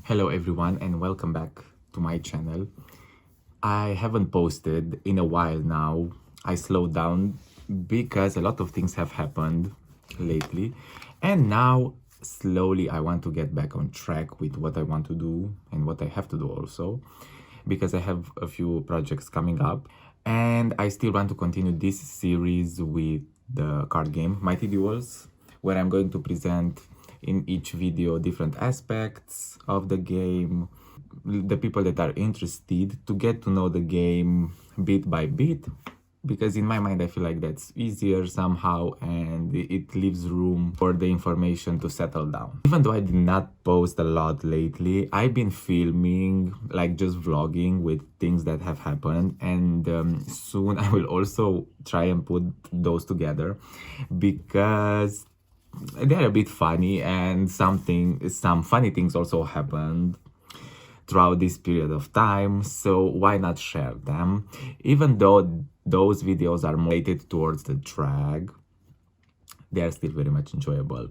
Hello everyone and welcome back to my channel. I haven't posted in a while now. I slowed down because a lot of things have happened lately, and now slowly I want to get back on track with what I want to do and what I have to do also, because I have a few projects coming up and I still want to continue this series with the card game Mighty Duels, where I'm going to present in each video different aspects of the game, the people that are interested to get to know the game bit by bit, because in my mind I feel like that's easier somehow and it leaves room for the information to settle down. Even though I did not post a lot lately, I've been filming, like just vlogging with things that have happened, and soon I will also try and put those together because they're a bit funny, and some funny things also happened throughout this period of time, so why not share them? Even though those videos are more related towards the drag, they are still very much enjoyable.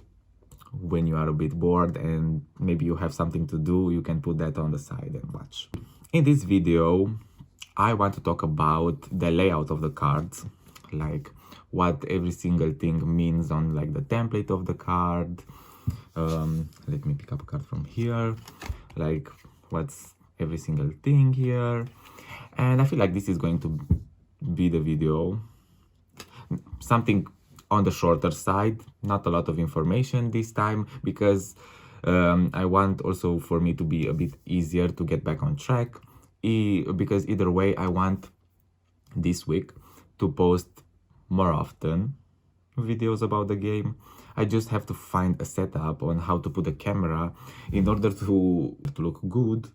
When you are a bit bored and maybe you have something to do, you can put that on the side and watch. In this video, I want to talk about the layout of the cards, like what every single thing means on like the template of the card. Let me pick up a card from here, like what's every single thing here. And I feel like this is going to be the video, something on the shorter side, not a lot of information this time, because I want also for me to be a bit easier to get back on track, because either way I want this week to post more often videos about the game. I just have to find a setup on how to put the camera in order to look good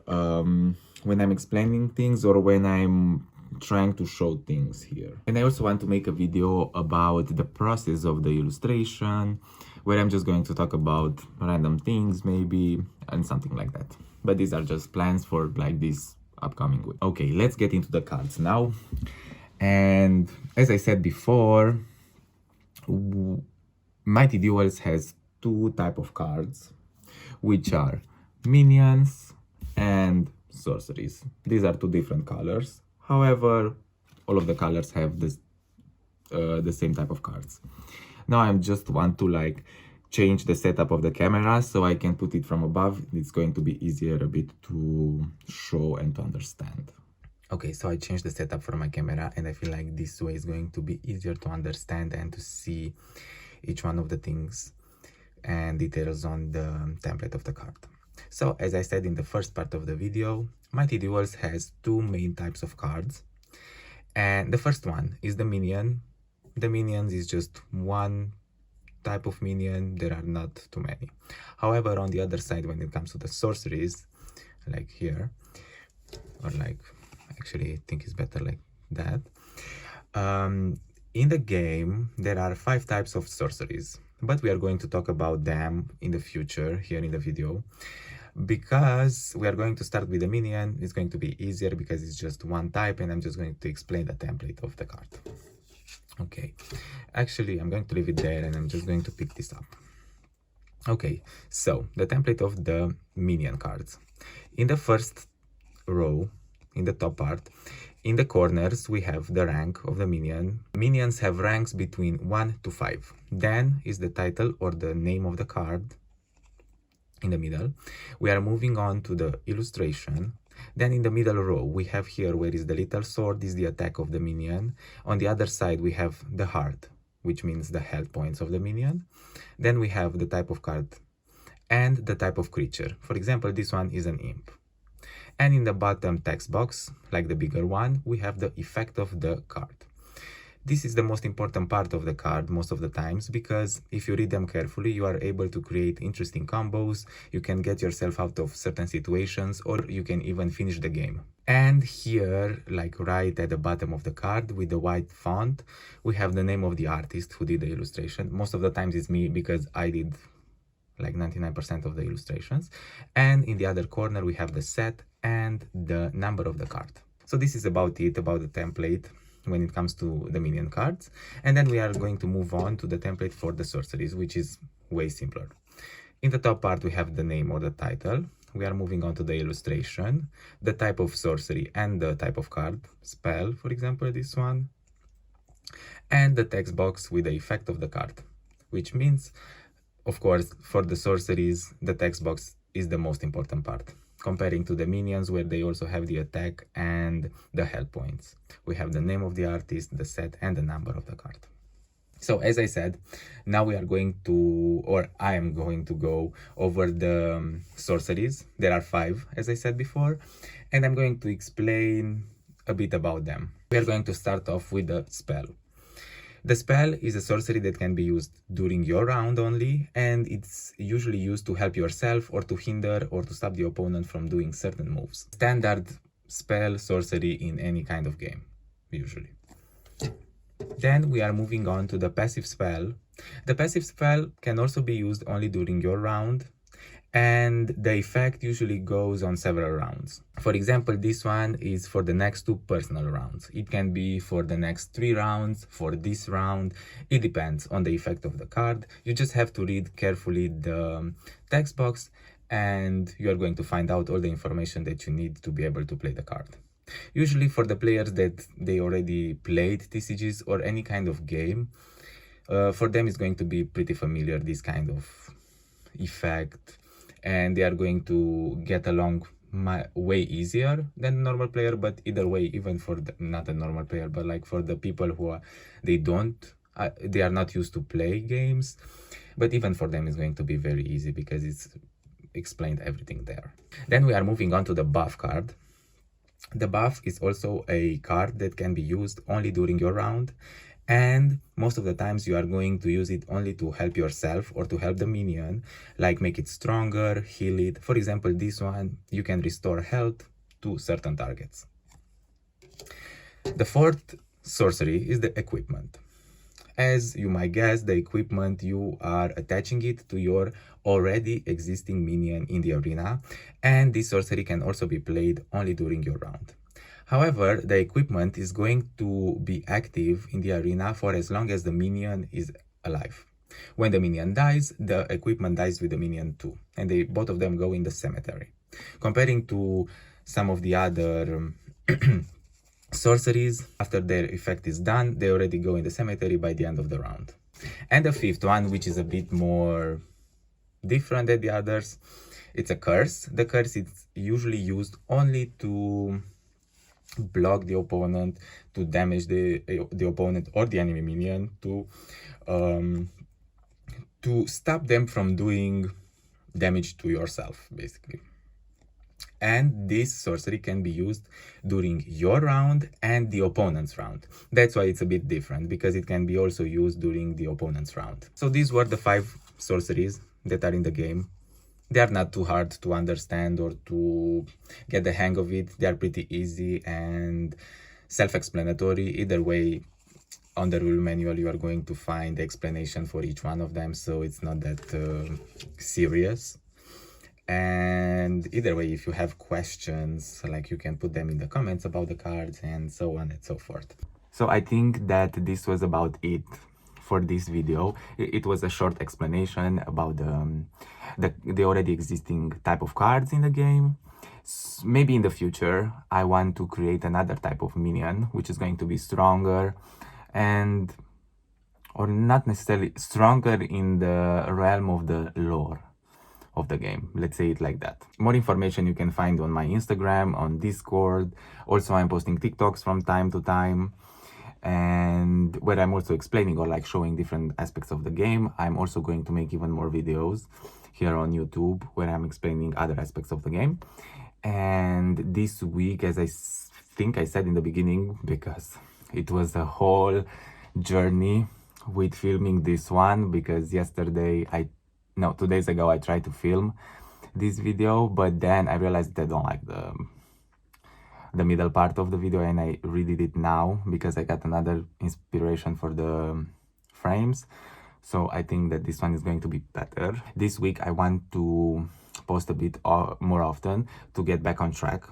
when I'm explaining things or when I'm trying to show things here. And I also want to make a video about the process of the illustration, where I'm just going to talk about random things maybe and something like that. But these are just plans for like this upcoming week. Okay, let's get into the cards now. And as I said before, Mighty Duels has two types of cards, which are minions and sorceries. These are two different colors. However, all of the colors have this the same type of cards. Now I just want to like change the setup of the camera so I can put it from above. It's going to be easier a bit to show and to understand. Okay, so I changed the setup for my camera and I feel like this way is going to be easier to understand and to see each one of the things and details on the template of the card. So as I said in the first part of the video, Mighty Duels has two main types of cards. And the first one is the minion. The minions is just one type of minion, there are not too many. However, on the other side, when it comes to the sorceries, like here, or like, actually I think it's better like that. In the game, there are 5 types of sorceries, but we are going to talk about them in the future here in the video. Because we are going to start with the minion, it's going to be easier because it's just one type and I'm just going to explain the template of the card. Okay, actually I'm going to leave it there and I'm just going to pick this up. Okay, so the template of the minion cards. In the first row, in the top part, in the corners, we have the rank of the minion. Minions have ranks between 1 to 5. Then is the title or the name of the card. In the middle, we are moving on to the illustration. Then in the middle row, we have here where is the little sword, is the attack of the minion. On the other side, we have the heart, which means the health points of the minion. Then we have the type of card and the type of creature. For example, this one is an imp. And in the bottom text box, like the bigger one, we have the effect of the card. This is the most important part of the card most of the times, because if you read them carefully, you are able to create interesting combos, you can get yourself out of certain situations, or you can even finish the game. And here, like right at the bottom of the card with the white font, we have the name of the artist who did the illustration. Most of the times it's me, because I did like 99% of the illustrations. And in the other corner, we have the set and the number of the card. So this is about it, about the template when it comes to the minion cards. And then we are going to move on to the template for the sorceries, which is way simpler. In the top part, we have the name or the title. we are moving on to the illustration, the type of sorcery and the type of card, spell, for example, this one, and the text box with the effect of the card, which means, of course, for the sorceries, the text box is the most important part, comparing to the minions where they also have the attack and the health points. We have the name of the artist, the set, and the number of the card. So as I said, now we are going to, or I am going to go over the sorceries. There are 5, as I said before, and I'm going to explain a bit about them. We are going to start off with the spell. The spell is a sorcery that can be used during your round only, and it's usually used to help yourself or to hinder or to stop the opponent from doing certain moves. Standard spell sorcery in any kind of game, usually. Then we are moving on to the passive spell. The passive spell can also be used only during your round, and the effect usually goes on several rounds. For example, this one is for the next 2 personal rounds. It can be for the next 3 rounds, for this round. It depends on the effect of the card. You just have to read carefully the text box, and you are going to find out all the information that you need to be able to play the card. Usually for the players that they already played TCGs or any kind of game, for them it's going to be pretty familiar, this kind of effect, and they are going to get along way easier than a normal player. But either way, even for not a normal player, but like for the people who are, they are not used to play games, but even for them it's going to be very easy because it's explained everything there. Then we are moving on to the buff card. The buff is also a card that can be used only during your round, and most of the times you are going to use it only to help yourself or to help the minion, like make it stronger, heal it. For example, this one, you can restore health to certain targets. The 4th sorcery is the equipment. As you might guess, the equipment, you are attaching it to your already existing minion in the arena, and this sorcery can also be played only during your round. However, the equipment is going to be active in the arena for as long as the minion is alive. When the minion dies, the equipment dies with the minion too, and both of them go in the cemetery. Comparing to some of the other sorceries, after their effect is done, they already go in the cemetery by the end of the round. And the 5th one, which is a bit more different than the others, it's a curse. The curse is usually used only to block the opponent, to damage the opponent or the enemy minion, to stop them from doing damage to yourself, basically. And this sorcery can be used during your round and the opponent's round. That's why it's a bit different, because it can be also used during the opponent's round. So these were the 5 sorceries that are in the game. They are not too hard to understand or to get the hang of it. They are pretty easy and self-explanatory. Either way, on the rule manual, you are going to find the explanation for each one of them, so it's not that serious. And either way, if you have questions, like, you can put them in the comments about the cards and so on and so forth. So I think that this was about it for this video. It was a short explanation about the already existing type of cards in the game. Maybe in the future I want to create another type of minion which is going to be stronger, and or not necessarily stronger in the realm of the lore of the game, let's say it like that. More information you can find on my Instagram, on Discord. Also, I'm posting TikToks from time to time, and where I'm also explaining or like showing different aspects of the game. I'm also going to make even more videos here on YouTube where I'm explaining other aspects of the game. And this week, as I think I said in the beginning, because it was a whole journey with filming this one, because 2 days ago I tried to film this video, but then I realized that I don't like the middle part of the video, and I redid it now because I got another inspiration for the frames. So I think that this one is going to be better. This week I want to post a bit more often to get back on track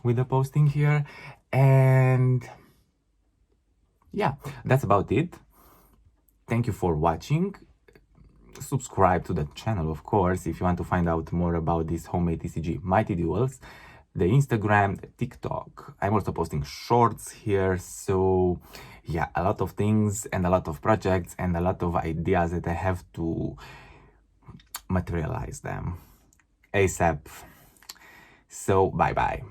with the posting here. And yeah, that's about it. Thank you for watching. subscribe to the channel, of course, if you want to find out more about this homemade TCG Mighty Duels, the Instagram, the TikTok. I'm also posting shorts here, so yeah, a lot of things and a lot of projects and a lot of ideas that I have to materialize them ASAP. So bye bye.